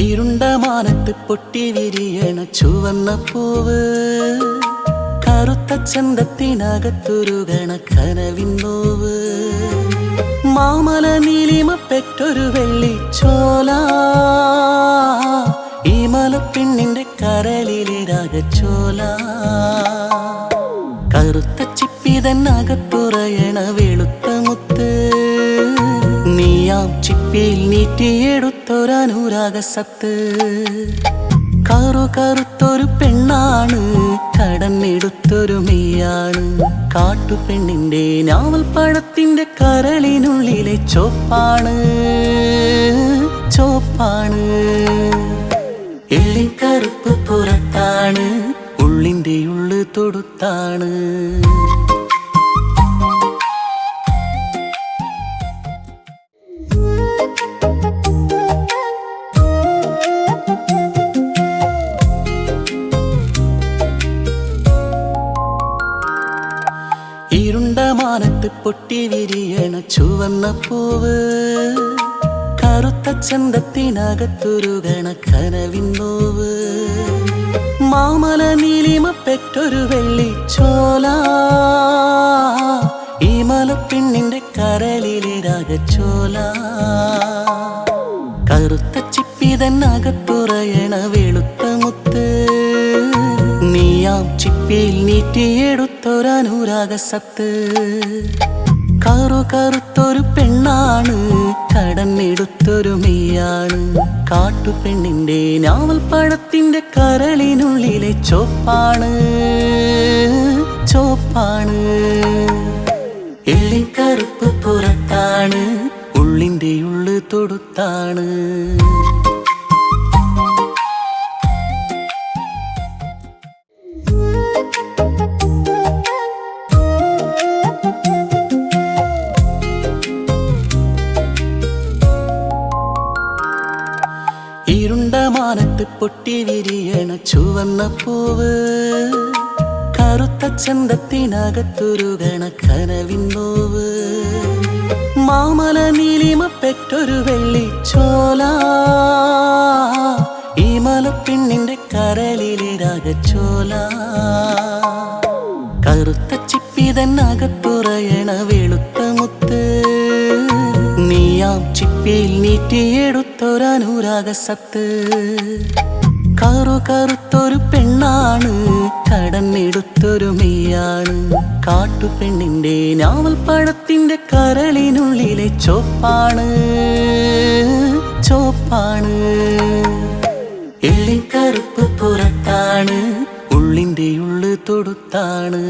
ഇരുണ്ട മാനത്ത് പൊട്ടി വിരിയണ ചുവന്ന പൂവ്, കറുത്ത ചന്തത്തിനകത്തുരുകണ കനവിൻ നോവ്. മാമല നീലിമ പെറ്റൊരു വെള്ളിച്ചോല, ഈ മലപ്പെണ്ണിന്റെ കരളിലെ രാഗച്ചോല. കറുത്ത ചിപ്പിതന്നകത്തുറയണ വെളുത്ത മുത്ത്, നീയാം ചിപ്പിയിൽ നീട്ടിയെടുത്തൊരനുരാഗസത്ത്. കറുത്തൊരു പെണ്ണാണ്, കടന്നെടുത്തൊരു മെയ്യാണ്. കാട്ടുപെണ്ണിന്റെ നാവൽ പഴത്തിന്റെ കരളിനുള്ളിലെ ചോപ്പാണ്. എള്ളിൻ കറുപ്പ് പുറത്താണ്, ഉള്ളിന്റെ ഉള്ളു തൊടുത്താണ്. ഇരുണ്ട മാനത്ത് പൊട്ടി വിരിയണ ചുവന്ന പൂവ്, കറുത്ത ചന്തത്തിനകത്തുരുകണ കനവിൻ നോവ്. മാമല നീലിമ പെറ്റൊരു വെള്ളിച്ചോല, ഈ മലപ്പെണ്ണിന്റെ കരളിലെ രാഗച്ചോല. കറുത്ത ചിപ്പിതന്നകത്തുറയണ വെളുത്ത മുത്ത്, നീയാം ചിപ്പിയിൽ നീട്ടിയെടുത്തൊരനുരാഗസത്ത്. കറുത്തൊരു പെണ്ണാണ്, കടന്നെടുത്തൊരു മെയ്യാണ്. കാട്ടുപെണ്ണിന്റെ നാവൽ പഴത്തിന്റെ കരളിനുള്ളിലെ ചോപ്പാണ്. എള്ളിൻ കറുപ്പ് പുറത്താണ്, ഉള്ളിന്റെ ഉള്ളു തൊടുത്താണ്. ഇരുണ്ട മാനത്ത് പൊട്ടി വിരിയണ ചുവന്ന പൂവ്, കറുത്ത ചന്തത്തിനകത്തുരുകണ കനവിൻ നോവ്. മാമല നീലിമ പെറ്റൊരു വെള്ളിച്ചോല, ഈ മലപ്പെണ്ണിന്റെ കരളിലെ രാഗച്ചോല. കറുത്ത ചിപ്പിതന്നകത്തുറയണ വെളുത്ത മുത്ത്, നീയാം ചിപ്പിയിൽ നീട്ടിയെടുത്തൊരനുരാഗസത്ത്. കറുത്തൊരു പെണ്ണാണ്, കടന്നെടുത്തൊരു മെയ്യാണ്. കാട്ടുപെണ്ണിന്റെ നാവൽ പഴത്തിന്റെ കരളിനുള്ളിലെ ചോപ്പാണ്. എള്ളിൻ കറുപ്പ് പുറത്താണ്, ഉള്ളിന്റെ ഉള്ളു തൊടുത്താണ്.